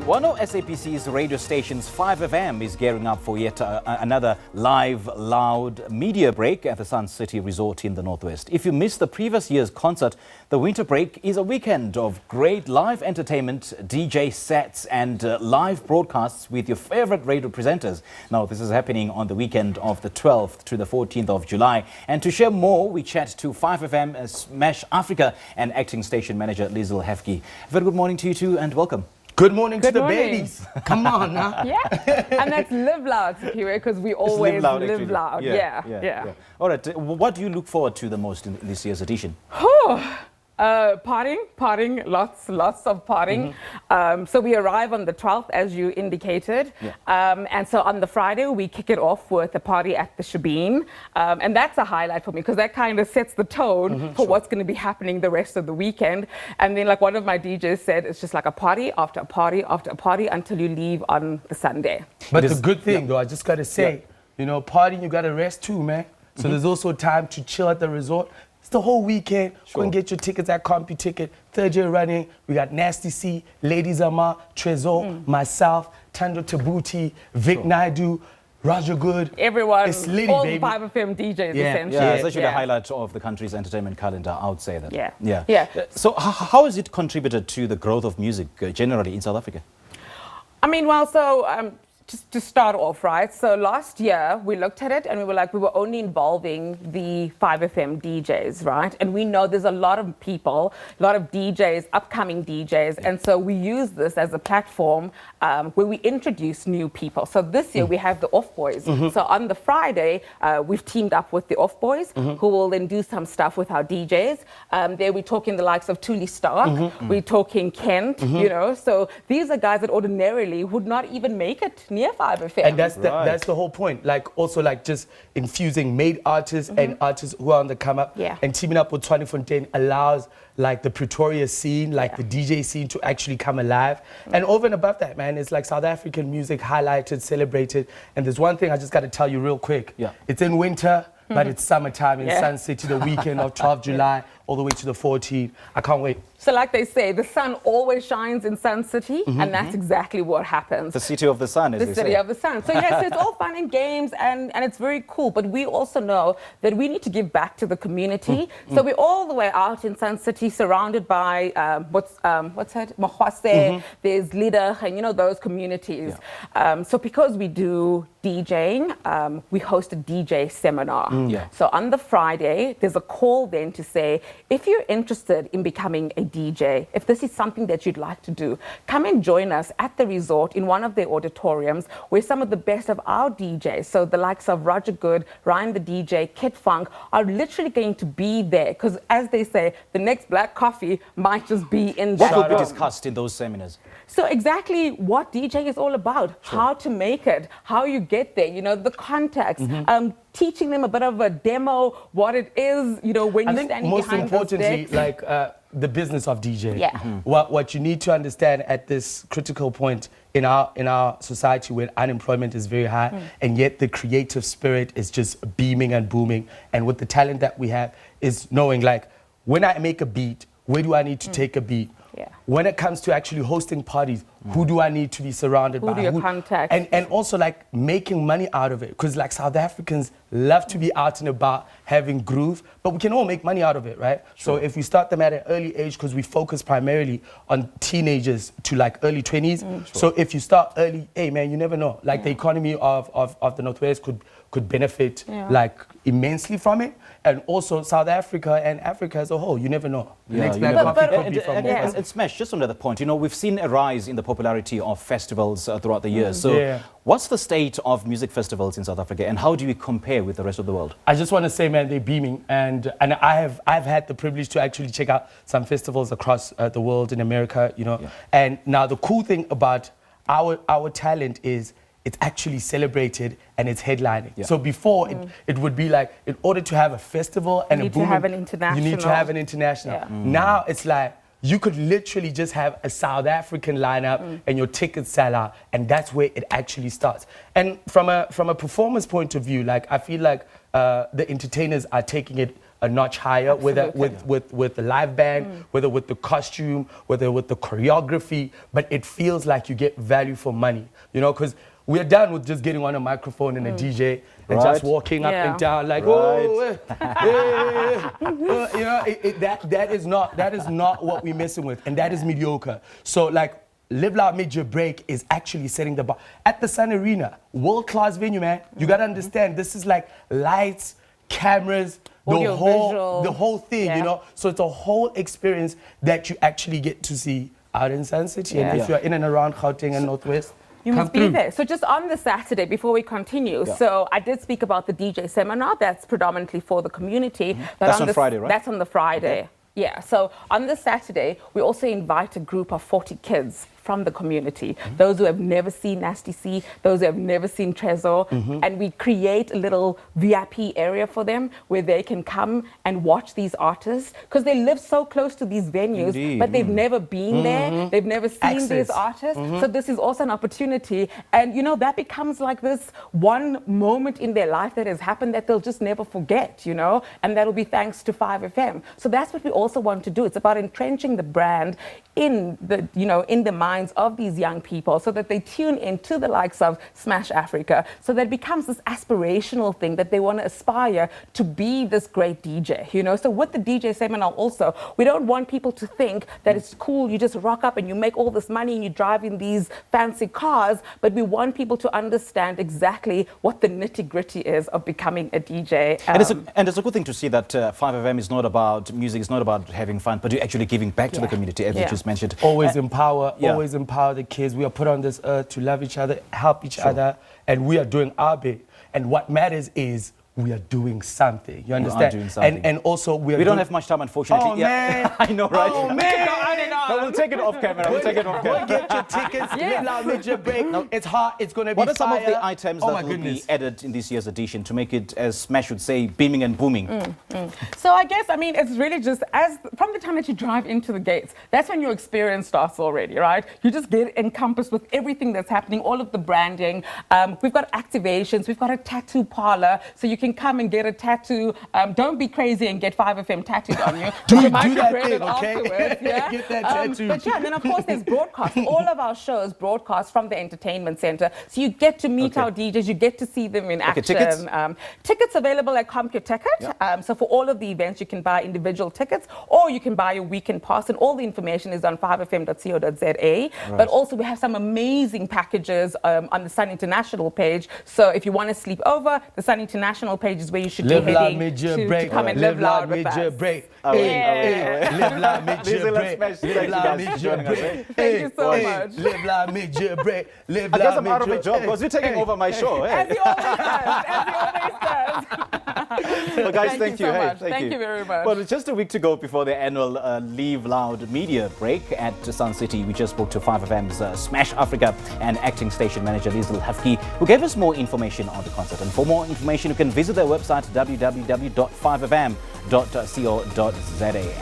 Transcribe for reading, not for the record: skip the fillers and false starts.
One of SABC's radio stations, 5FM, is gearing up for yet another live Loud Midyear break at the Sun City Resort in the Northwest. If you missed the previous year's concert, the winter break is a weekend of great live entertainment, DJ sets and live broadcasts with your favorite radio presenters. Now, this is happening on the weekend of the 12th to the 14th of July. And to share more, we chat to 5FM Smash Afrika and acting station manager Liesl Hefkie. Very good morning to you two and welcome. Good morning to the babies. Come on now. Yeah, and that's live loud, because we always live loud. Yeah. All right, what do you look forward to the most in this year's edition? Partying, lots of partying. So we arrive on the 12th, as you indicated. And so on the Friday, we kick it off with a party at the Shabin. And that's a highlight for me, because that kind of sets the tone for what's going to be happening the rest of the weekend. And then, like one of my DJs said, it's just like a party after a party after a party until you leave on the Sunday. But the good thing, though, I just got to say, you know, partying, you got to rest too, man. So there's also time to chill at the resort. It's the whole weekend. Go and get your tickets at CompuTicket. Third year running. We got Nasty C, Lady Zama, Trezor, myself, Tando Tabuti, Vic Naidu, Roger Good. Everyone, it's litty, all baby. the 5FM DJs, essentially. Yeah, it's actually the highlight of the country's entertainment calendar, I would say that. Yeah. So how has it contributed to the growth of music generally in South Africa? I mean, well, so just to start off, right? So last year we looked at it and we were like, we were only involving the 5FM DJs, right? And we know there's a lot of people, a lot of DJs, upcoming DJs. And so we use this as a platform where we introduce new people. So this year we have the Off Boys. So on the Friday, we've teamed up with the Off Boys, who will then do some stuff with our DJs. There we're talking the likes of Tuli Stark, we're talking Kent, you know. So these are guys that ordinarily would not even make it near 5FM. And that's the whole point. Like also like just infusing made artists and artists who are on the come up and teaming up with 20 Fontaine allows like the Pretoria scene, like the DJ scene to actually come alive. And over and above that, man, it's like South African music highlighted, celebrated. And there's one thing I just got to tell you real quick. It's in winter, but it's summertime in Sun City, the weekend of 12th July all the way to the 14th. I can't wait. So like they say, the sun always shines in Sun City, and that's exactly what happens. The city of the sun, as they say. The city of the sun. So yes, it's all fun and games, and it's very cool. But we also know that we need to give back to the community. So we're all the way out in Sun City, surrounded by what's that? Mahwase, there's Lieder, and you know those communities. So because we do DJing, we host a DJ seminar. So on the Friday, there's a call then to say, if you're interested in becoming a DJ, if this is something that you'd like to do, come and join us at the resort in one of their auditoriums where some of the best of our DJs, so the likes of Roger Good, Ryan the DJ, Kid Funk, are literally going to be there. Because as they say, the next black coffee might just be in that What will be discussed in those seminars? So exactly what DJing is all about, how to make it, how you get there, you know, the context, teaching them a bit of a demo, what it is, you know, when you're standing behind most importantly, like the business of DJing. What you need to understand at this critical point in our society where unemployment is very high and yet the creative spirit is just beaming and booming, and with the talent that we have is knowing like, when I make a beat, where do I need to take a beat? When it comes to actually hosting parties, who do I need to be surrounded by? Who do you contact? And also like making money out of it. Because like South Africans love to be out and about, having groove, but we can all make money out of it, right? So if we start them at an early age, because we focus primarily on teenagers to like early 20s. So if you start early, hey man, you never know. Like the economy of the Northwest could benefit like immensely from it. And also South Africa and Africa as a whole, you never know. The next black coffee could be from and Smash, just on another point, you know, we've seen a rise in the popularity of festivals throughout the years. So what's the state of music festivals in South Africa and how do we compare with the rest of the world? I just want to say, man, they're beaming. And I've had the privilege to actually check out some festivals across the world in America, you know. And now the cool thing about our talent is it's actually celebrated and it's headlining. So before it would be like, in order to have a festival and you need to have an international. You need to have an international. Now it's like, you could literally just have a South African lineup and your tickets sell out, and that's where it actually starts. And from a performance point of view, like I feel like the entertainers are taking it a notch higher, whether Absolutely. with the live band, whether with the costume, whether with the choreography, but it feels like you get value for money, you know, because we're done with just getting on a microphone and a DJ and Right. just walking up Yeah. and down like, Right. oh, you know, that is not what we're messing with, and that is mediocre. So like, Live Loud Midyear Break is actually setting the bar at the Sun Arena, world-class venue, man. You gotta understand, this is like lights, cameras, Audio, visual. the whole thing, Yeah. you know. So it's a whole experience that you actually get to see out in Sun City. And Yeah. if you're in and around Gauteng and Northwest, You come must be through. there. So just on the Saturday, before we continue, so I did speak about the DJ seminar. That's predominantly for the community. But That's on the, Friday, right? That's on the Friday. Yeah. So on the Saturday, we also invite a group of 40 kids from the community, those who have never seen Nasty C, those who have never seen Trezor, and we create a little VIP area for them where they can come and watch these artists because they live so close to these venues, Indeed. but they've never been there, they've never seen Access. these artists. So this is also an opportunity, and you know, that becomes like this one moment in their life that has happened that they'll just never forget, you know, and that'll be thanks to 5FM. So that's what we also want to do. It's about entrenching the brand in the, you know, in the minds of these young people so that they tune into the likes of Smash Afrika, so that it becomes this aspirational thing that they want to aspire to be this great DJ, you know. So with the DJ seminar also, we don't want people to think that it's cool, you just rock up and you make all this money and you drive in these fancy cars, but we want people to understand exactly what the nitty-gritty is of becoming a DJ. And it's a good thing to see that 5FM is not about music, it's not about having fun, but you're actually giving back to the Yeah. community, as you Yeah. just mentioned. always empower, yeah. always empower the kids. We are put on this earth to love each other, help each other, and we are doing our bit. And what matters is we are doing something. You understand? doing something. And also we are. We don't doing- have much time, unfortunately. Oh man! I know, right? Oh man! No, we'll take it off camera. We'll take it off Go camera. get your tickets. Yeah. Live Loud Midyear Break. It's hot. It's gonna be. What are some of fire. the items Oh that my will goodness. be added in this year's edition to make it, as Smash would say, beaming and booming? So I guess, I mean, it's really just from the time that you drive into the gates, that's when your experience starts already, right? You just get encompassed with everything that's happening, all of the branding. We've got activations, we've got a tattoo parlor, so you can come and get a tattoo. Don't be crazy and get 5FM tattooed on you. Do You might that regret thing, it okay? afterwards, yeah? Get that tattoo. But yeah, and then of course there's broadcast. All of our shows broadcast from the entertainment center. So you get to meet our DJs, you get to see them in action. tickets? Tickets available at CompuTicket. So for all of the events, you can buy individual tickets or you can buy a weekend pass, and all the information is on 5fm.co.za. But also we have some amazing packages on the Sun International page. So if you want to sleep over, the Sun International page is where you should Live be Loud heading Midyear to Break. come and Live live loud with Midyear us. Break. Yeah. Live Loud Midyear Liesl, Break. Smash, Live thank you Loud guys for Midyear joining us, Break. Thank you so much. Live Loud Midyear Break. Live I guess Loud I'm out of a Midyear- job because you're taking over my show. As Hey. he always does. As he always does. Well, guys, Thank thank you you. so Hey, much. Thank you very much. Well, it's just a week to go before the annual Live Loud Midyear break at Sun City. We just spoke to 5FM's Smash Afrika and acting station manager Liesl Hefkie, who gave us more information on the concert. And for more information, you can visit their website www.5fm.co.za.